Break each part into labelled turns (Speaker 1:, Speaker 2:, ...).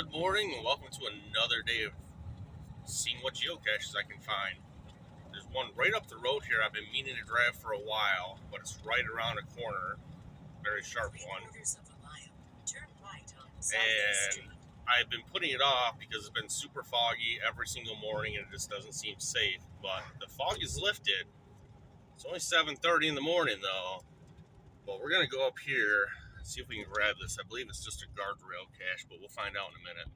Speaker 1: Good morning and welcome to another day of seeing what geocaches I can find. There's one right up the road here I've been meaning to drive for a while, but it's right around a corner. Very sharp one. And I've been putting it off because it's been super foggy every single morning and it just doesn't seem safe. But the fog is lifted. It's only 7:30 in the morning though. But we're going to go up here and see if we can grab this. I believe it's just a guardrail cache, but we'll find out in a minute.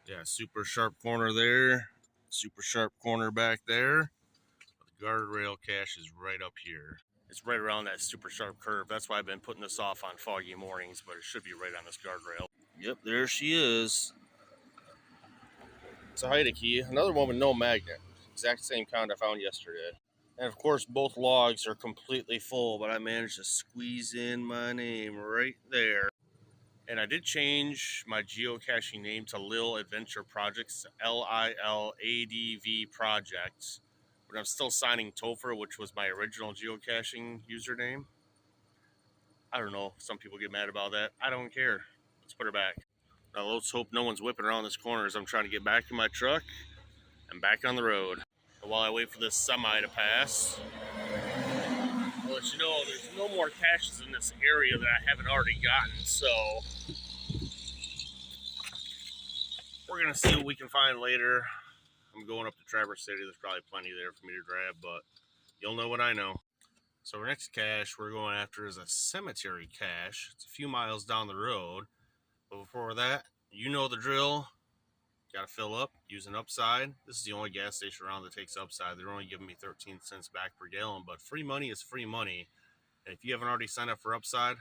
Speaker 1: Yeah, super sharp corner there. Super sharp corner back there. The guardrail cache is right up here. It's right around that super sharp curve. That's why I've been putting this off on foggy mornings, but it should be right on this guardrail. Yep, there she is. It's a Heideke. Another one with no magnet. Exact same kind I found yesterday. And of course, both logs are completely full, but I managed to squeeze in my name right there. And I did change my geocaching name to Lil Adventure Projects, LILADV Projects. But I'm still signing Topher, which was my original geocaching username. I don't know. Some people get mad about that. I don't care. Let's put her back. Now let's hope no one's whipping around this corner as I'm trying to get back in my truck and back on the road. And while I wait for this semi to pass, I'll let you know there's no more caches in this area that I haven't already gotten, so we're going to see what we can find later. I'm going up to Traverse City. There's probably plenty there for me to grab, but you'll know what I know. So our next cache we're going after is a cemetery cache. It's a few miles down the road. But before that, you know the drill. Got to fill up, use an Upside. This is the only gas station around that takes Upside. They're only giving me 13 cents back per gallon, but free money is free money. And if you haven't already signed up for Upside,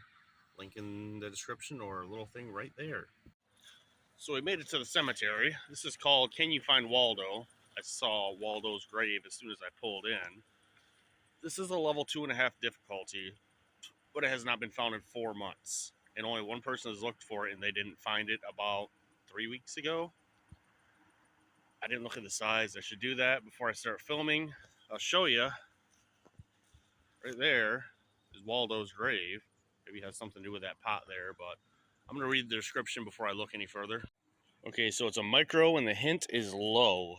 Speaker 1: link in the description or a little thing right there. So we made it to the cemetery. This is called Can You Find Waldo? I saw Waldo's grave as soon as I pulled in. This is a level 2.5 difficulty, but it has not been found in 4 months. And only one person has looked for it, and they didn't find it about 3 weeks ago. I didn't look at the size. I should do that before I start filming. I'll show you. Right there is Waldo's grave. Maybe it has something to do with that pot there, but I'm going to read the description before I look any further. Okay, so it's a micro and the hint is low.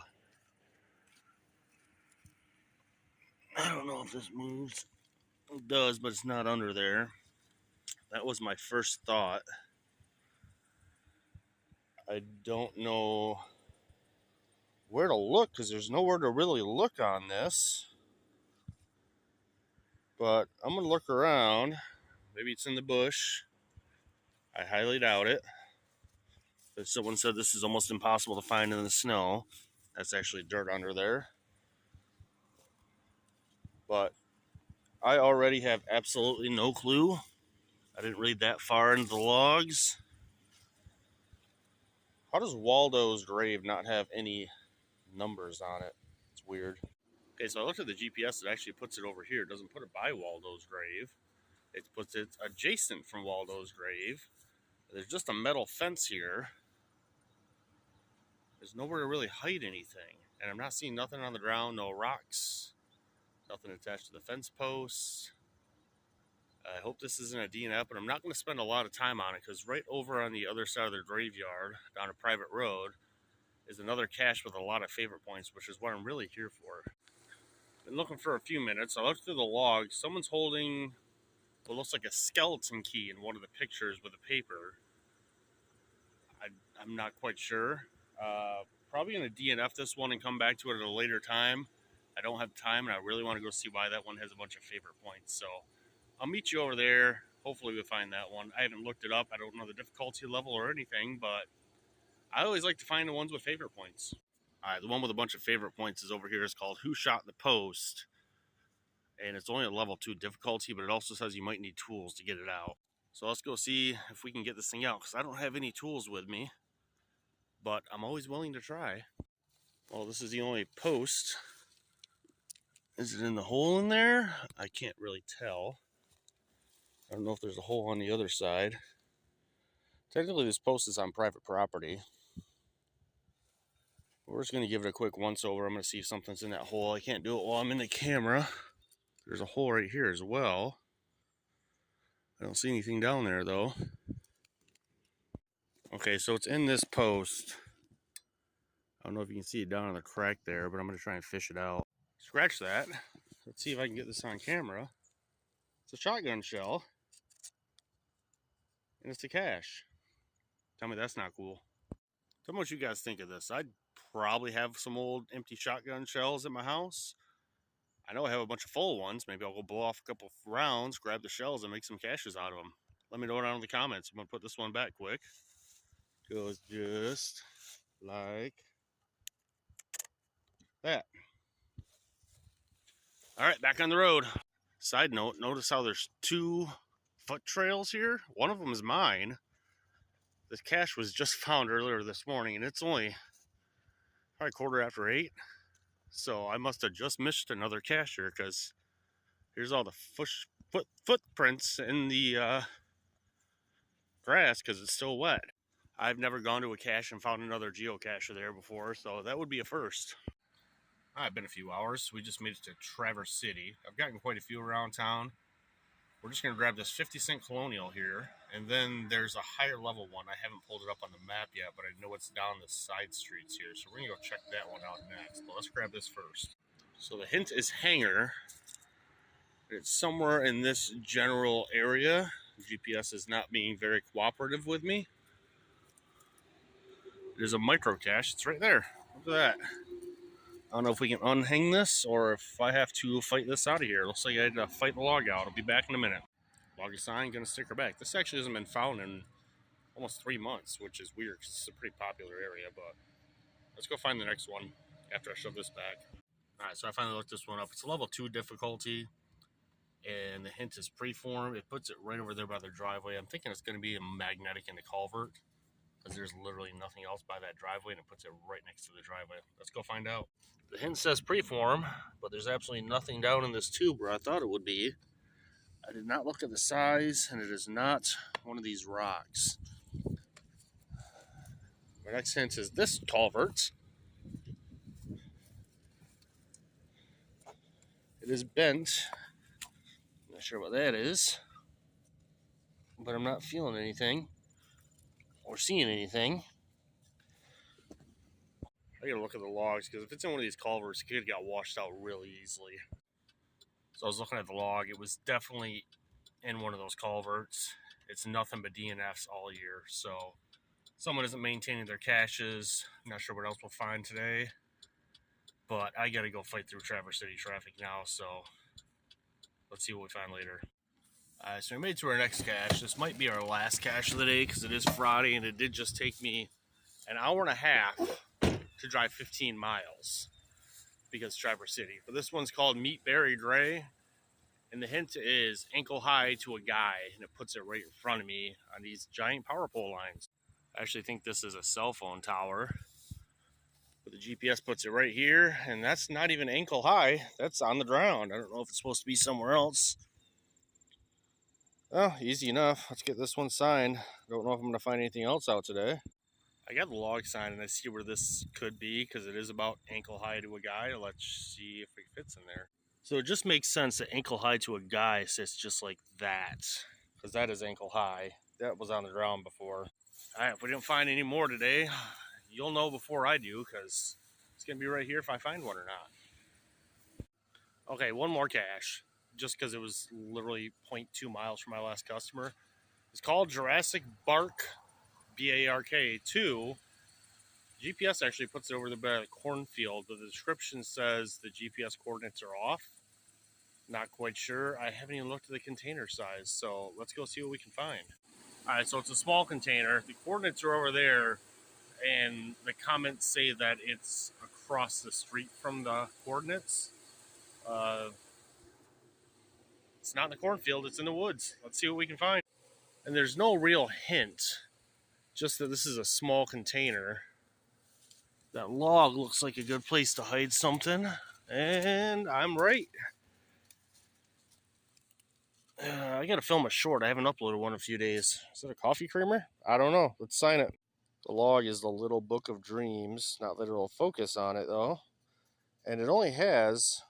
Speaker 1: I don't know if this moves. It does, but it's not under there. That was my first thought. I don't know where to look because there's nowhere to really look on this. But I'm going to look around. Maybe it's in the bush. I highly doubt it. But someone said this is almost impossible to find in the snow. That's actually dirt under there. But I already have absolutely no clue. I didn't read that far into the logs. How does Waldo's grave not have any numbers on it? It's weird. Okay, so I looked at the GPS. It actually puts it over here. It doesn't put it by Waldo's grave. It puts it adjacent from Waldo's grave. There's just a metal fence here. There's nowhere to really hide anything. And I'm not seeing nothing on the ground, no rocks, nothing attached to the fence posts. I hope this isn't a DNF, but I'm not going to spend a lot of time on it because right over on the other side of the graveyard, down a private road, is another cache with a lot of favorite points, which is what I'm really here for. Been looking for a few minutes. I looked through the logs. Someone's holding what looks like a skeleton key in one of the pictures with a paper. I'm not quite sure. Probably going to DNF this one and come back to it at a later time. I don't have time, and I really want to go see why that one has a bunch of favorite points. So I'll meet you over there. Hopefully we'll find that one. I haven't looked it up. I don't know the difficulty level or anything, but I always like to find the ones with favorite points. All right, the one with a bunch of favorite points is over here. It's called Who Shot the Post? And it's only a level 2 difficulty, but it also says you might need tools to get it out. So let's go see if we can get this thing out, because I don't have any tools with me. But I'm always willing to try. Well, this is the only post. Is it in the hole in there? I can't really tell. I don't know if there's a hole on the other side. Technically, this post is on private property. We're just going to give it a quick once over. I'm going to see if something's in that hole. I can't do it while I'm in the camera. There's a hole right here as well. I don't see anything down there, though. Okay, so it's in this post. I don't know if you can see it down in the crack there, but I'm going to try and fish it out. Scratch that. Let's see if I can get this on camera. It's a shotgun shell. And it's a cache. Tell me that's not cool. Tell me what you guys think of this. I'd probably have some old empty shotgun shells at my house. I know I have a bunch of full ones. Maybe I'll go blow off a couple of rounds, grab the shells, and make some caches out of them. Let me know down in the comments. I'm going to put this one back quick. Goes just like that. All right, back on the road. Side note, notice how there's 2 foot trails here? One of them is mine. This cache was just found earlier this morning, and it's only probably 8:15. So I must have just missed another cache here, because here's all the footprints in the grass because it's still wet. I've never gone to a cache and found another geocache there before, so that would be a first. It's been a few hours. We just made it to Traverse City. I've gotten quite a few around town. We're just going to grab this 50-cent Colonial here, and then there's a higher level one. I haven't pulled it up on the map yet, but I know it's down the side streets here, so we're going to go check that one out next. But let's grab this first. So the hint is hanger. It's somewhere in this general area. GPS is not being very cooperative with me. There's a micro cache. It's right there. Look at that. I don't know if we can unhang this or if I have to fight this out of here. Looks like I had to fight the log out. I'll be back in a minute. Log sign, gonna stick her back. This actually hasn't been found in almost 3 months, which is weird because it's a pretty popular area, but let's go find the next one after I shove this back. All right, so I finally looked this one up. It's a level 2 difficulty, and the hint is preform. It puts it right over there by their driveway. I'm thinking it's gonna be a magnetic in the culvert, because there's literally nothing else by that driveway, and it puts it right next to the driveway. Let's go find out. The hint says preform, but there's absolutely nothing down in this tube where I thought it would be. I did not look at the size, and it is not one of these rocks. My next hint is this culvert. It is bent. I'm not sure what that is, but I'm not feeling anything or seeing anything. I gotta look at the logs, because if it's in one of these culverts, it could have got washed out really easily. So I was looking at the log. It was definitely in one of those culverts. It's nothing but DNFs all year. So someone isn't maintaining their caches. I'm not sure what else we'll find today. But I gotta go fight through Traverse City traffic now. So let's see what we find later. Alright, so we made it to our next cache. This might be our last cache of the day because it is Friday, and it did just take me an hour and a half to drive 15 miles because Traverse City. But this one's called Meet Buried Ray, and the hint is ankle high to a guy, and it puts it right in front of me on these giant power pole lines. I actually think this is a cell phone tower, but the GPS puts it right here, and that's not even ankle high. That's on the ground. I don't know if it's supposed to be somewhere else. Oh, easy enough. Let's get this one signed. Don't know if I'm going to find anything else out today. I got the log sign, and I see where this could be because it is about ankle high to a guy. Let's see if it fits in there. So it just makes sense that ankle high to a guy sits just like that, because that is ankle high. That was on the ground before. All right, if we didn't find any more today, you'll know before I do, because it's going to be right here if I find one or not. Okay, one more cache, just because it was literally 0.2 miles from my last customer. It's called Jurassic Bark, BARK 2. GPS actually puts it over there by the cornfield, but the description says the GPS coordinates are off. Not quite sure. I haven't even looked at the container size, so let's go see what we can find. All right, so it's a small container. The coordinates are over there, and the comments say that it's across the street from the coordinates. It's not in the cornfield, it's in the woods. Let's see what we can find. And there's no real hint, just that this is a small container. That log looks like a good place to hide something, and I'm right. I gotta film a short. I haven't uploaded one in a few days. Is that a coffee creamer? I don't know. Let's sign it. The log is the Little Book of Dreams. Not that it'll focus on it, though. And it only has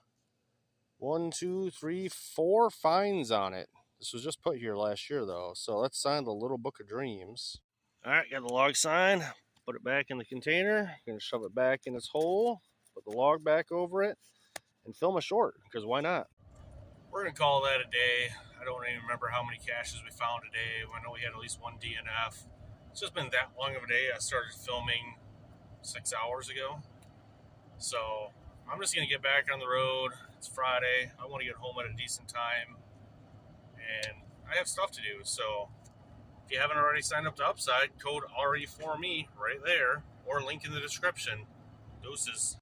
Speaker 1: 1, 2, 3, 4 finds on it. This was just put here last year, though. So let's sign the Little Book of Dreams. All right, got the log sign. Put it back in the container. Gonna shove it back in its hole. Put the log back over it, and film a short. Because why not? We're gonna call that a day. I don't even remember how many caches we found today. I know we had at least one DNF. It's just been that long of a day. I started filming 6 hours ago. So I'm just gonna get back on the road. It's Friday. I want to get home at a decent time, and I have stuff to do. So if you haven't already signed up to Upside, code RE4ME right there, or link in the description. Deuces.